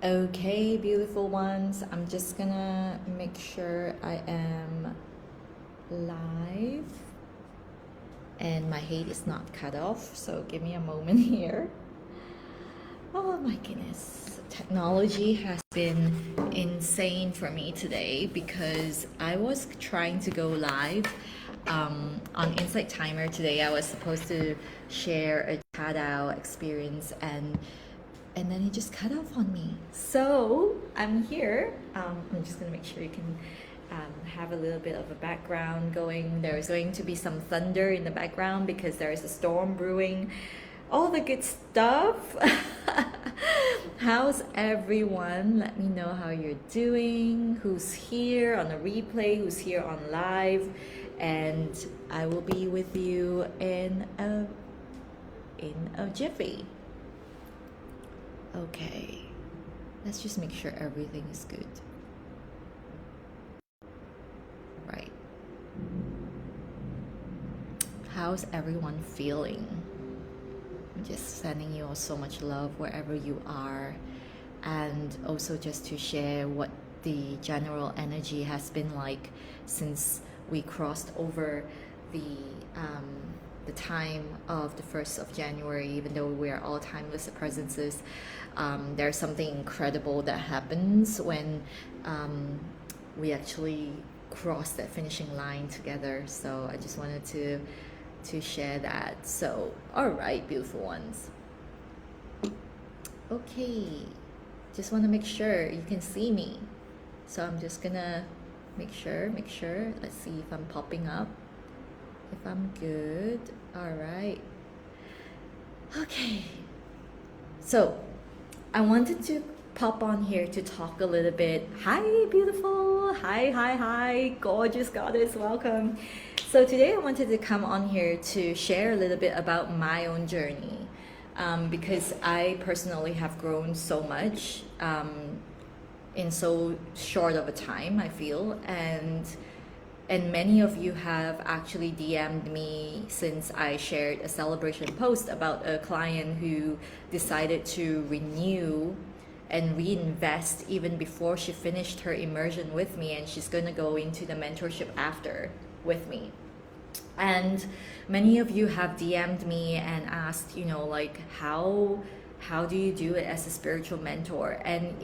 Okay, beautiful ones, I'm just gonna make sure I am live and my head is not cut off, so give me a moment here. Oh my goodness, technology has been insane for me today because I was trying to go live on Insight Timer today. I was supposed to share a chat out experience and then it just cut off on me. So I'm here. I'm just gonna make sure you can have a little bit of a background going. There's going to be some thunder in the background because there is a storm brewing. All the good stuff. How's everyone? Let me know how you're doing. Who's here on a replay? Who's here on live? And I will be with you in a jiffy. Okay, let's just make sure everything is good. Right. How's everyone feeling? I'm just sending you all so much love wherever you are, and also just to share what the general energy has been like since we crossed over the time of the 1st of January. Even though we are all timeless presences, there's something incredible that happens when we actually cross that finishing line together. So I just wanted to share that. So all right, beautiful ones. Okay, just want to make sure you can see me. So I'm just gonna make sure. Let's see if I'm popping up, if I'm good. All right. Okay. So I wanted to pop on here to talk a little bit. Hi, beautiful. Hi, gorgeous goddess. Welcome. So today I wanted to come on here to share a little bit about my own journey, because I personally have grown so much in so short of a time, I feel, and many of you have actually DM'd me since I shared a celebration post about a client who decided to renew and reinvest even before she finished her immersion with me, and she's going to go into the mentorship after with me. And many of you have DM'd me and asked, like, how do you do it as a spiritual mentor? And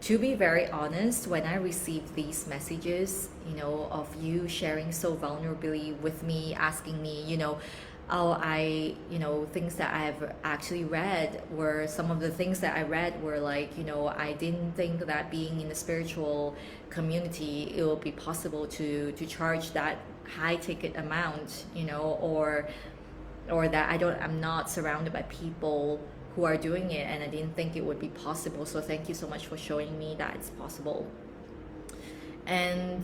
to be very honest, when I received these messages, of you sharing so vulnerably with me, asking me, things that I've actually read were, some of the things that I read were like, I didn't think that being in the spiritual community, it will be possible to charge that high ticket amount, or that I'm not surrounded by people who are doing it, and I didn't think it would be possible. So thank you so much for showing me that it's possible. And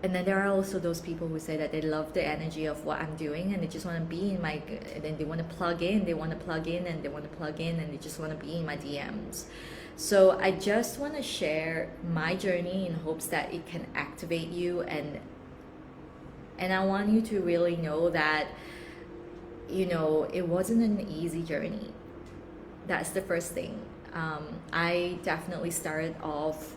then there are also those people who say that they love the energy of what I'm doing, and they just want to be in my, and then they want to plug in, and they just want to be in my DMs. So I just want to share my journey in hopes that it can activate you, and I want you to really know that it wasn't an easy journey. That's the first thing. I definitely started off,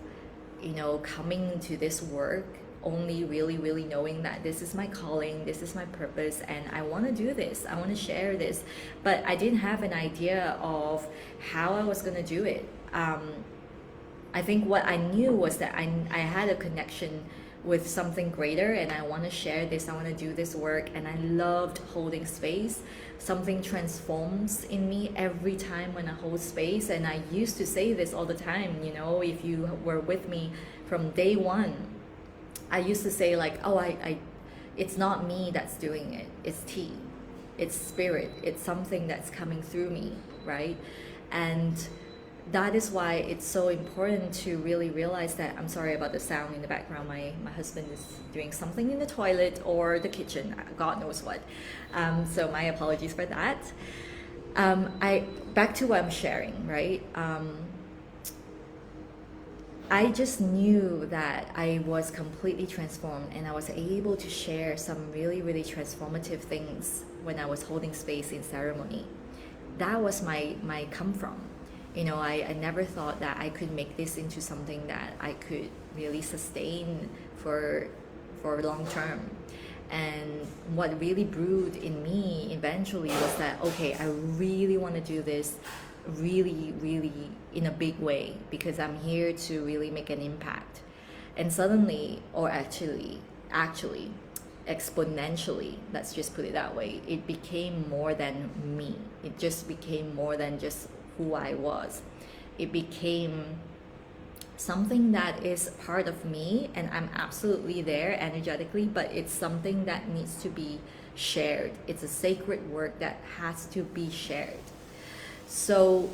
coming to this work only really knowing that this is my calling, this is my purpose, and I want to do this, I want to share this, but I didn't have an idea of how I was going to do it. I think what I knew was that I had a connection with something greater, and I want to share this, I want to do this work, and I loved holding space. Something transforms in me every time when I hold space, and I used to say this all the time, if you were with me from day one, I used to say like, it's not me that's doing it, it's T, it's spirit, it's something that's coming through me, right? And that is why it's so important to really realize that. I'm sorry about the sound in the background. My husband is doing something in the toilet or the kitchen, God knows what. So my apologies for that. Back to what I'm sharing, right? I just knew that I was completely transformed, and I was able to share some really transformative things when I was holding space in ceremony. That was my come from. I never thought that I could make this into something that I could really sustain for long term. And what really brewed in me eventually was that, okay, I really want to do this really, really in a big way, because I'm here to really make an impact. And suddenly, or actually, exponentially, let's just put it that way, it became more than me. It just became more than just who I was. It became something that is part of me, and I'm absolutely there energetically, but it's something that needs to be shared. It's a sacred work that has to be shared. So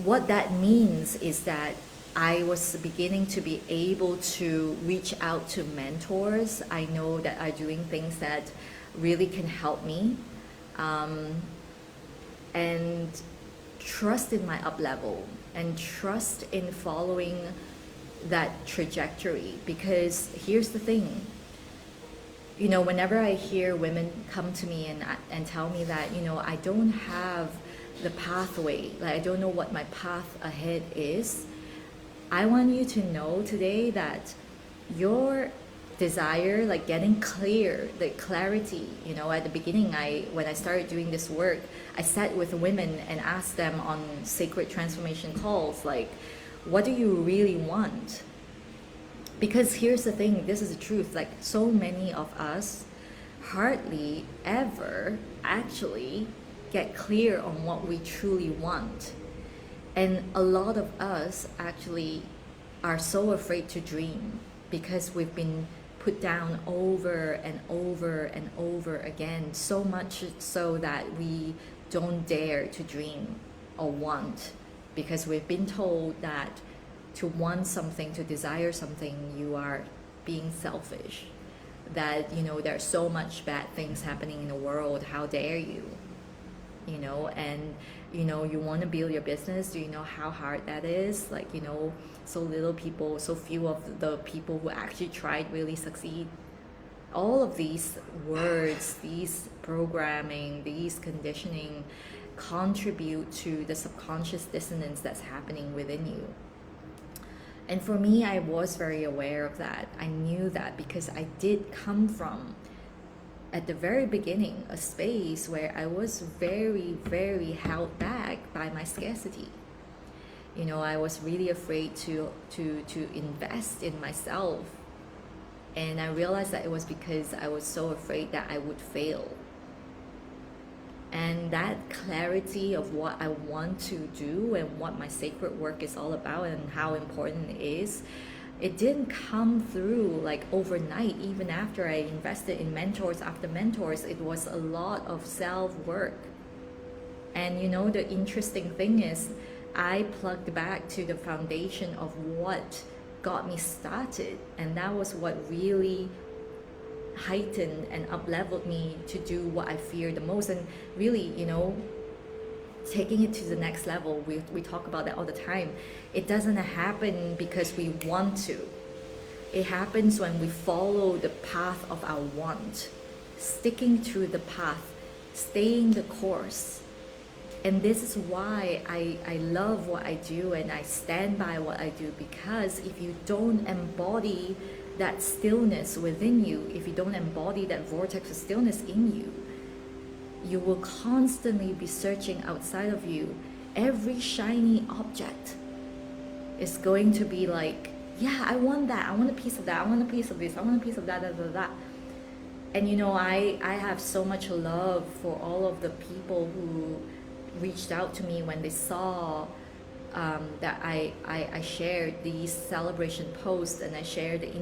what that means is that I was beginning to be able to reach out to mentors I know that are doing things that really can help me, and trust in my up level, and trust in following that trajectory. Because here's the thing, whenever I hear women come to me and tell me that, I don't have the pathway, like I don't know what my path ahead is, I want you to know today that your desire, like getting clear, the clarity, at the beginning, when I started doing this work, I sat with women and asked them on sacred transformation calls, like, what do you really want? Because here's the thing, this is the truth, like so many of us hardly ever actually get clear on what we truly want. And a lot of us actually are so afraid to dream because we've been put down over and over and over again, so much so that we don't dare to dream or want, because we've been told that to want something, to desire something, you are being selfish, that there's so much bad things happening in the world, how dare you, and you want to build your business, do you know how hard that is? Like, so little people, so few of the people who actually tried really succeed. All of these words, these programming, these conditioning contribute to the subconscious dissonance that's happening within you. And for me, I was very aware of that. I knew that because I did come from, at the very beginning, a space where I was very, very held back by my scarcity. I was really afraid to invest in myself. And I realized that it was because I was so afraid that I would fail. And that clarity of what I want to do and what my sacred work is all about and how important it is, it didn't come through like overnight. Even after I invested in mentors after mentors, it was a lot of self-work. And the interesting thing is, I plugged back to the foundation of what got me started, and that was what really heightened and up-leveled me to do what I fear the most. And really, taking it to the next level, we talk about that all the time. It doesn't happen because we want to. It happens when we follow the path of our want, sticking to the path, staying the course. And this is why I love what I do and I stand by what I do, because if you don't embody that stillness within you, if you don't embody that vortex of stillness in you, you will constantly be searching outside of you. Every shiny object is going to be like, yeah, I want that, I want a piece of that, I want a piece of this, I want a piece of that, that. And I have so much love for all of the people who reached out to me when they saw that I shared these celebration posts, and I shared the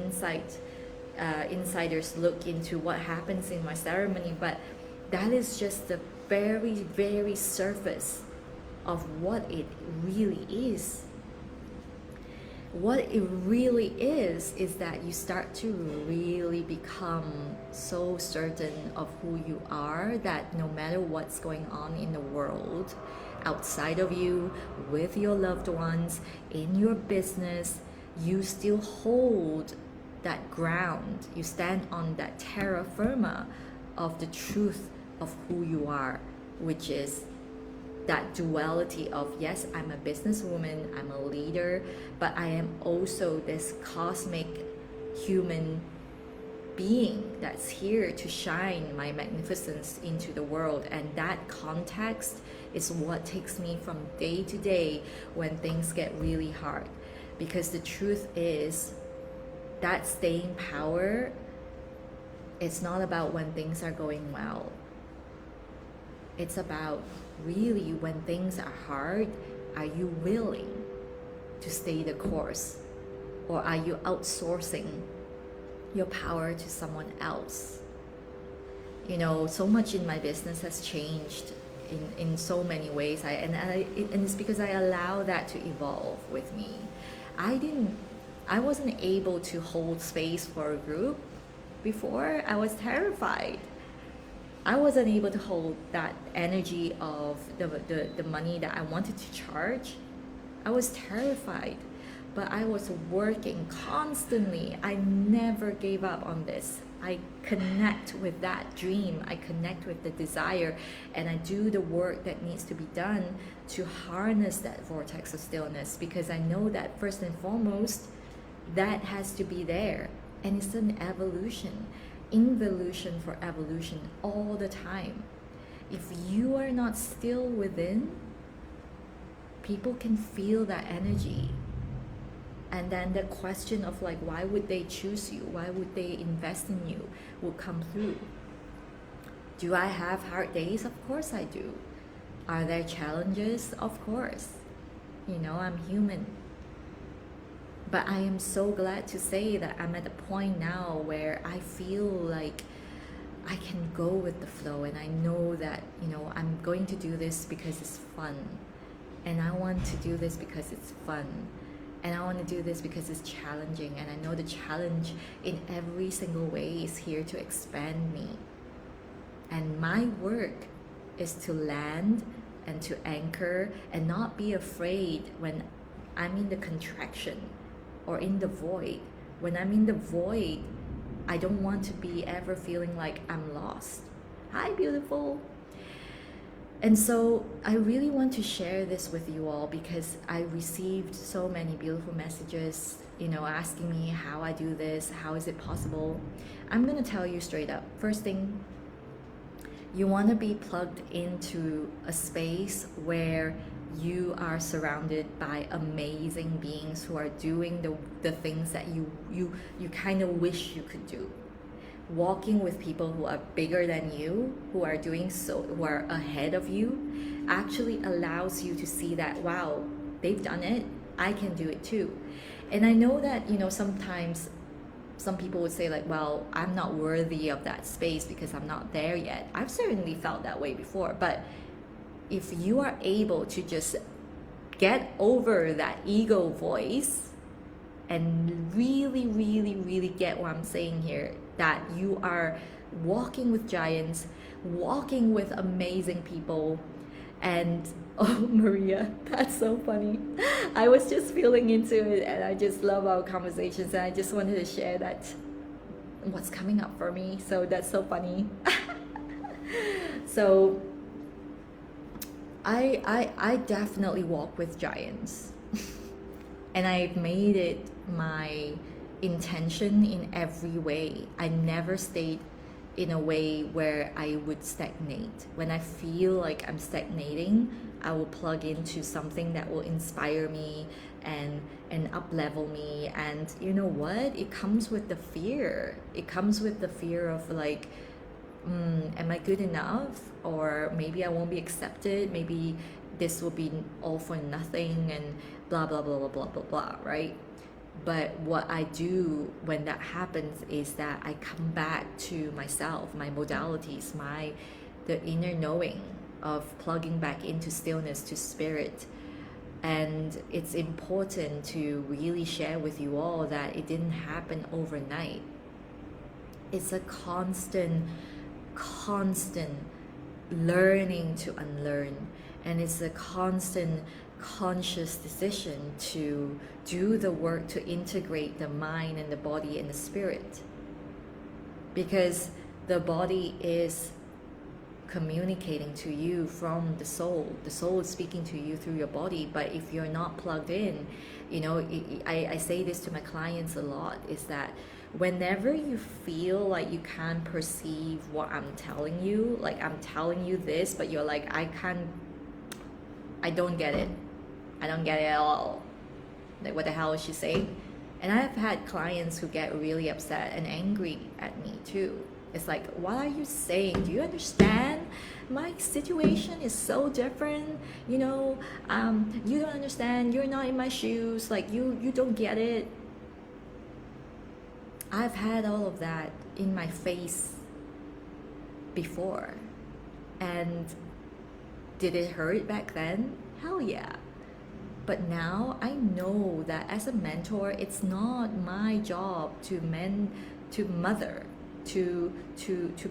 insider's look into what happens in my ceremony. But that is just the very, very surface of what it really is. What it really is that you start to really become so certain of who you are that no matter what's going on in the world, outside of you, with your loved ones, in your business, you still hold that ground. You stand on that terra firma of the truth of who you are, which is that duality of, yes, I'm a businesswoman, I'm a leader, but I am also this cosmic human being that's here to shine my magnificence into the world. And that context is what takes me from day to day when things get really hard. Because the truth is that staying power, it's not about when things are going well. It's about really when things are hard, are you willing to stay the course? Or are you outsourcing your power to someone else? You know, so much in my business has changed in so many ways. And it's because I allow that to evolve with me. I wasn't able to hold space for a group before. I was terrified. I wasn't able to hold that energy of the money that I wanted to charge. I was terrified, but I was working constantly. I never gave up on this. I connect with that dream. I connect with the desire, and I do the work that needs to be done to harness that vortex of stillness, because I know that first and foremost, that has to be there. And it's an evolution, involution for evolution all the time. If you are not still within, people can feel that energy. And then the question of like, why would they choose you? Why would they invest in you will come through. Do I have hard days? Of course I do. Are there challenges? Of course. You know, I'm human. But I am so glad to say that I'm at a point now where I feel like I can go with the flow, and I know that, you know, I'm going to do this because it's fun. And I want to do this because it's fun. And I want to do this because it's challenging. And I know the challenge in every single way is here to expand me. And my work is to land and to anchor and not be afraid when I'm in the contraction or in the void. When I'm in the void, I don't want to be ever feeling like I'm lost. Hi, beautiful. And so I really want to share this with you all because I received so many beautiful messages, you know, asking me how I do this, how is it possible. I'm going to tell you straight up. First thing, you want to be plugged into a space where you are surrounded by amazing beings who are doing the things that you kind of wish you could do. Walking with people who are bigger than you, who are ahead of you, actually allows you to see that, wow, they've done it, I can do it too. And I know that, you know, sometimes some people would say like, well, I'm not worthy of that space because I'm not there yet. I've certainly felt that way before, but if you are able to just get over that ego voice and really, really, really get what I'm saying here, that you are walking with giants, walking with amazing people. And oh, Maria, that's so funny. I was just feeling into it, and I just love our conversations, and I just wanted to share that what's coming up for me. So that's so funny. So I definitely walk with giants. And I've made it my intention in every way. I never stayed in a way where I would stagnate. When I feel like I'm stagnating, I will plug into something that will inspire me and up level me. And you know what? It comes with the fear. It comes with the fear of like, am I good enough? Or maybe I won't be accepted. Maybe this will be all for nothing and blah, blah, blah, blah, blah, blah, blah, right? But what I do when that happens is that I come back to myself, my modalities, the inner knowing of plugging back into stillness, to spirit. And it's important to really share with you all that it didn't happen overnight. It's a constant learning to unlearn. And it's a constant conscious decision to do the work to integrate the mind and the body and the spirit, because the body is communicating to you from the soul. The soul is speaking to you through your body. But if you're not plugged in, you know, I say this to my clients a lot, is that whenever you feel like you can't perceive what I'm telling you, like I'm telling you this, but you're like, I don't get it. I don't get it at all. Like, what the hell is she saying? And I've had clients who get really upset and angry at me too. It's like, what are you saying? Do you understand? My situation is so different. You know, you don't understand. You're not in my shoes. Like, you don't get it. I've had all of that in my face before. And did it hurt back then? Hell yeah. But now I know that as a mentor, it's not my job to mother, to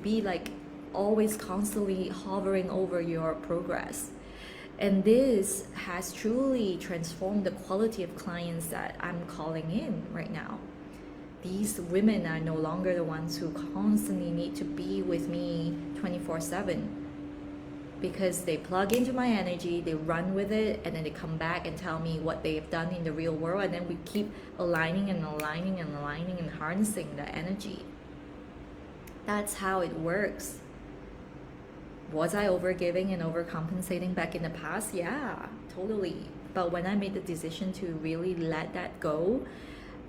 be like always constantly hovering over your progress. And this has truly transformed the quality of clients that I'm calling in right now. These women are no longer the ones who constantly need to be with me 24/7. Because they plug into my energy, they run with it, and then they come back and tell me what they've done in the real world, and then we keep aligning and aligning and aligning and harnessing the energy. That's how it works. Was I overgiving and overcompensating back in the past? Yeah, totally. But when I made the decision to really let that go,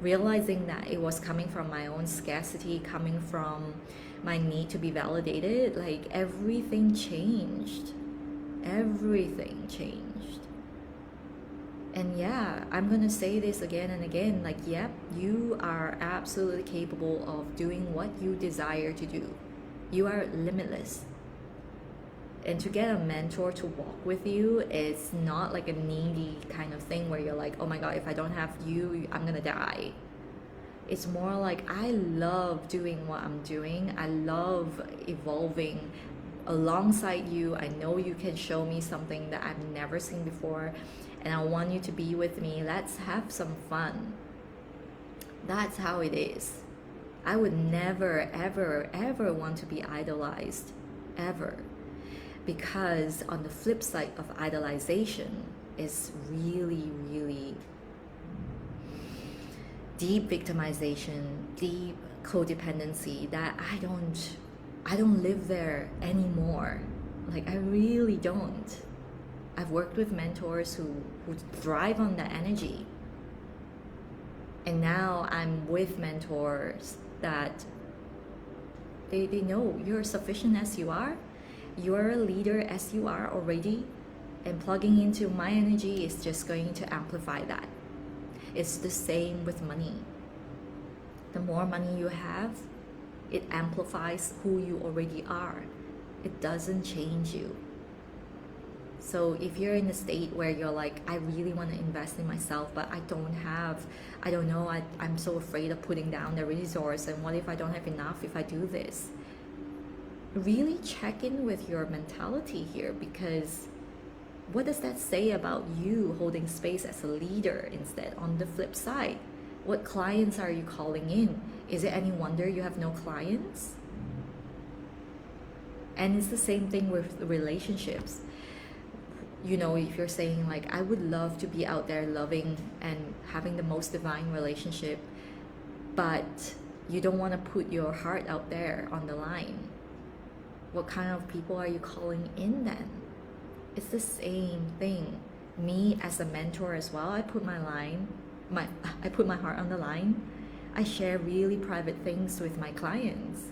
realizing that it was coming from my own scarcity, coming from my need to be validated, like everything changed. Everything changed. And yeah, I'm gonna say this again and again, like, yep, you are absolutely capable of doing what you desire to do. You are limitless. And to get a mentor to walk with you is not like a needy kind of thing where you're like, oh my God, if I don't have you, I'm gonna die. It's more like, I love doing what I'm doing. I love evolving alongside you. I know you can show me something that I've never seen before, and I want you to be with me. Let's have some fun. That's how it is. I would never, ever, ever want to be idolized, ever. Because on the flip side of idolization is really, really deep victimization, deep codependency that I don't live there anymore. Like, I really don't. I've worked with mentors who thrive on that energy. And now I'm with mentors that they know you're sufficient as you are. You're a leader as you are already. And plugging into my energy is just going to amplify that. It's the same with money. The more money you have, it amplifies who you already are. It doesn't change you. So if you're in a state where you're like, I really want to invest in myself, but I don't know, I'm so afraid of putting down the resource, and what if I don't have enough if I do this? Really check in with your mentality here, because what does that say about you holding space as a leader instead? On the flip side, what clients are you calling in? Is it any wonder you have no clients? And it's the same thing with relationships. You know, if you're saying like, I would love to be out there loving and having the most divine relationship, but you don't want to put your heart out there on the line, what kind of people are you calling in then? It's the same thing. Me as a mentor as well, I put my heart on the line. I share really private things with my clients.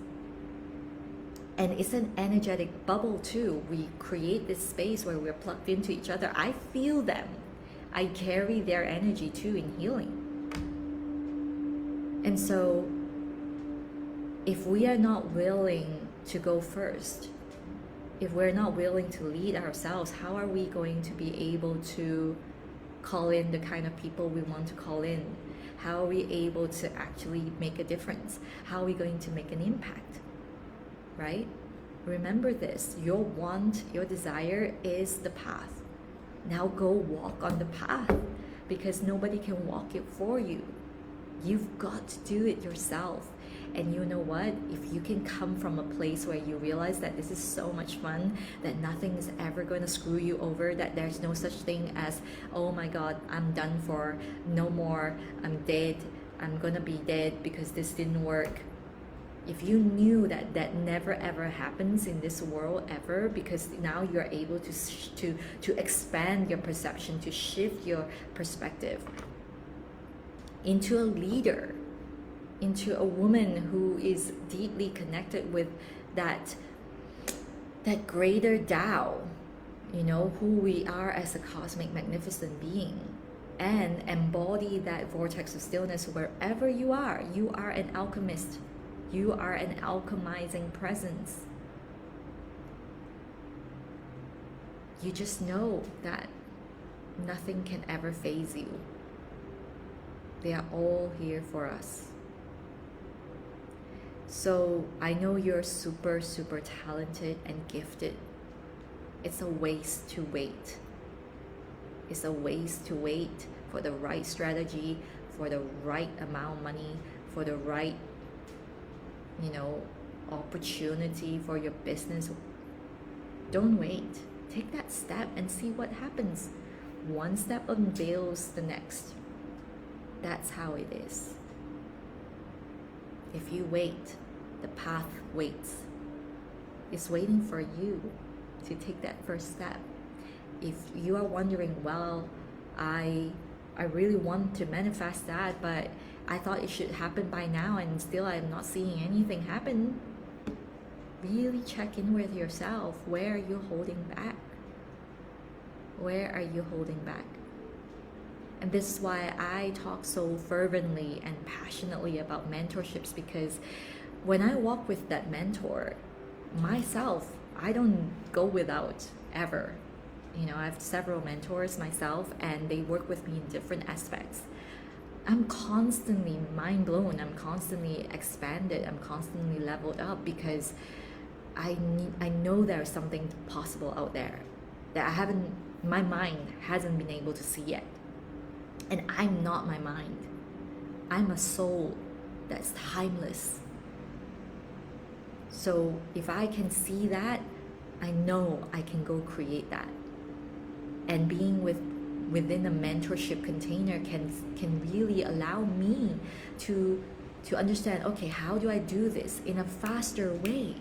And it's an energetic bubble too. We create this space where we're plugged into each other. I feel them. I carry their energy too in healing. And so if we are not willing to go first, if we're not willing to lead ourselves, how are we going to be able to call in the kind of people we want to call in? How are we able to actually make a difference? How are we going to make an impact? Right? Remember this, your want, your desire is the path. Now go walk on the path, because nobody can walk it for you. You've got to do it yourself. And you know what? If you can come from a place where you realize that this is so much fun, that nothing is ever going to screw you over, that there's no such thing as, oh my God, I'm done for, no more, I'm dead, I'm going to be dead because this didn't work. If you knew that that never ever happens in this world ever, because now you're able to expand your perception, to shift your perspective into a leader, into a woman who is deeply connected with that greater Tao, you know, who we are as a cosmic magnificent being, and embody that vortex of stillness wherever you are. You are an alchemist. You are an alchemizing presence. You just know that nothing can ever faze you. They are all here for us. So I know you're super, super talented and gifted. It's a waste to wait. It's a waste to wait for the right strategy, for the right amount of money, for the right, opportunity for your business. Don't wait. Take that step and see what happens. One step unveils the next. That's how it is. If you wait, the path waits. It's waiting for you to take that first step. If you are wondering, well, I really want to manifest that, but I thought it should happen by now and still I'm not seeing anything happen. Really check in with yourself. Where are you holding back? Where are you holding back? And this is why I talk so fervently and passionately about mentorships, because when I walk with that mentor, myself, I don't go without ever. I have several mentors myself, and they work with me in different aspects. I'm constantly mind blown. I'm constantly expanded. I'm constantly leveled up because I know there's something possible out there that my mind hasn't been able to see yet. And I'm not my mind. I'm a soul that's timeless. So if I can see that, I know I can go create that. And being within a mentorship container can really allow me to understand, okay, how do I do this in a faster way?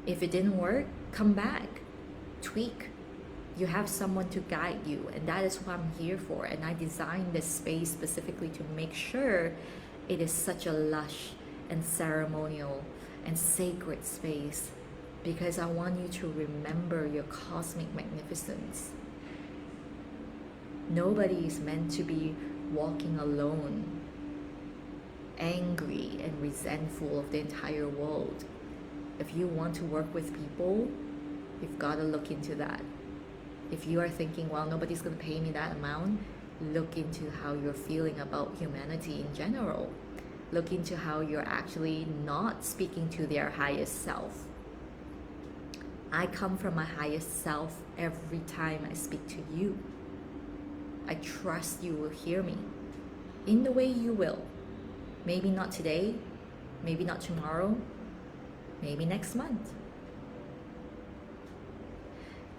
If it didn't work, come back, tweak. You have someone to guide you, and that is what I'm here for. And I designed this space specifically to make sure it is such a lush and ceremonial and sacred space, because I want you to remember your cosmic magnificence. Nobody is meant to be walking alone, angry and resentful of the entire world. If you want to work with people, you've got to look into that. If you are thinking, well, nobody's going to pay me that amount, look into how you're feeling about humanity in general. Look into how you're actually not speaking to their highest self. I come from my highest self every time I speak to you. I trust you will hear me in the way you will. Maybe not today, maybe not tomorrow, maybe next month.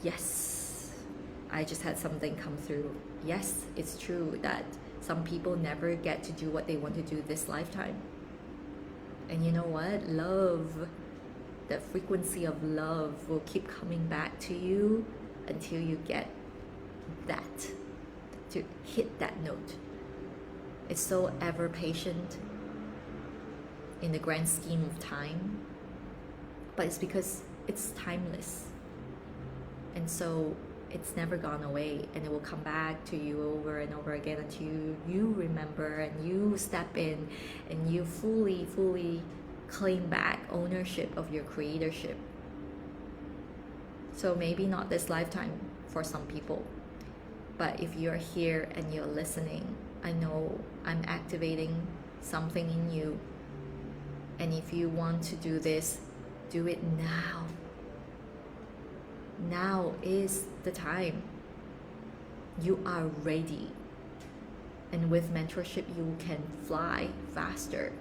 Yes, I just had something come through. Yes, it's true that some people never get to do what they want to do this lifetime. And you know what? Love, the frequency of love will keep coming back to you until you get that, to hit that note. It's so ever patient in the grand scheme of time, but it's because it's timeless. And so it's never gone away, and it will come back to you over and over again until you remember and you step in and you fully claim back ownership of your creatorship. So maybe not this lifetime for some people, but if you're here and you're listening, I know I'm activating something in you. And if you want to do this, do it now. Now is the time. You are ready. And with mentorship, you can fly faster.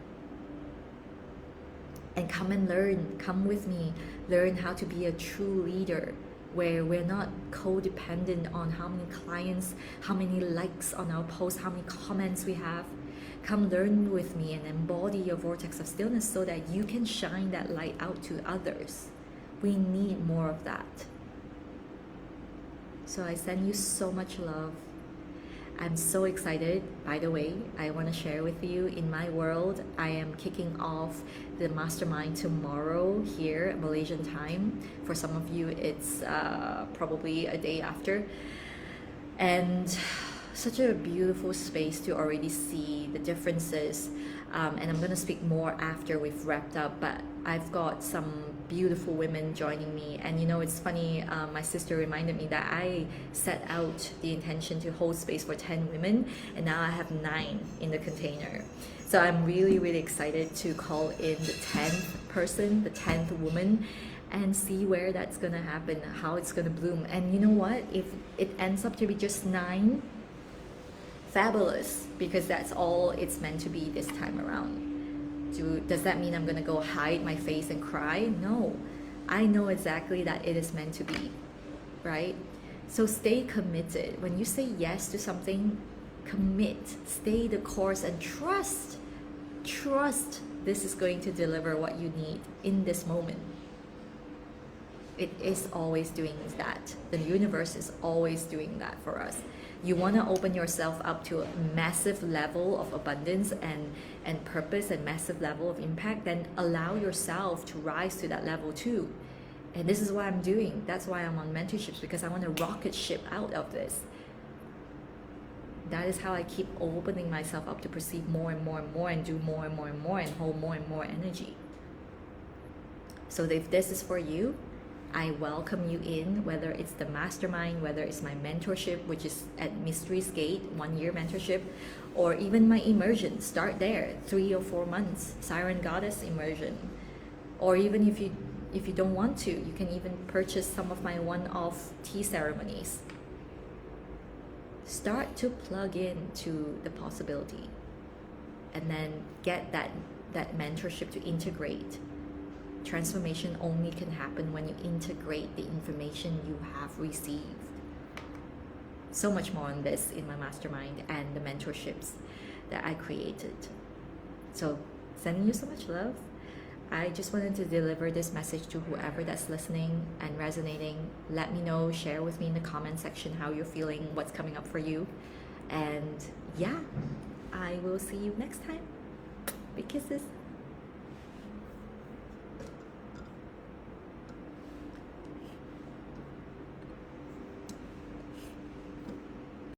And come and learn, come with me, learn how to be a true leader, where we're not codependent on how many clients, how many likes on our posts, how many comments we have. Come learn with me and embody your vortex of stillness so that you can shine that light out to others. We need more of that. So I send you so much love. I'm so excited. By the way, I want to share with you, in my world, I am kicking off the mastermind tomorrow here, Malaysian time. For some of you, it's probably a day after. And such a beautiful space to already see the differences. And I'm going to speak more after we've wrapped up, but I've got some beautiful women joining me. And you know, it's funny, my sister reminded me that I set out the intention to hold space for 10 women, and now I have 9 in the container. So I'm really, really excited to call in the 10th person, the 10th woman, and see where that's going to happen, how it's going to bloom. And you know what? If it ends up to be just 9, fabulous, because that's all it's meant to be this time around. Does that mean I'm gonna go hide my face and cry? No, I know exactly that it is meant to be, right? So stay committed. When you say yes to something, commit, stay the course, and trust this is going to deliver what you need in this moment. It is always doing that. The universe is always doing that for us. You want to open yourself up to a massive level of abundance and purpose and massive level of impact, then allow yourself to rise to that level too. And this is what I'm doing. That's why I'm on mentorships, because I want to rocket ship out of this. That is how I keep opening myself up to perceive more and more and more, and do more and more and more, and hold more and more energy. So if this is for you, I welcome you in, whether it's the mastermind, whether it's my mentorship, which is at Mysteries Gate, 1-year mentorship, or even my immersion. Start there, 3 or 4 months, Siren Goddess immersion. Or even if you don't want to, you can even purchase some of my one-off tea ceremonies. Start to plug in to the possibility, and then get that mentorship to integrate. Transformation only can happen when you integrate the information you have received. So much more on this in my mastermind and the mentorships that I created. So sending you so much love. I just wanted to deliver this message to whoever that's listening and resonating. Let me know, share with me in the comment section how you're feeling, what's coming up for you. And yeah, I will see you next time. Big kisses.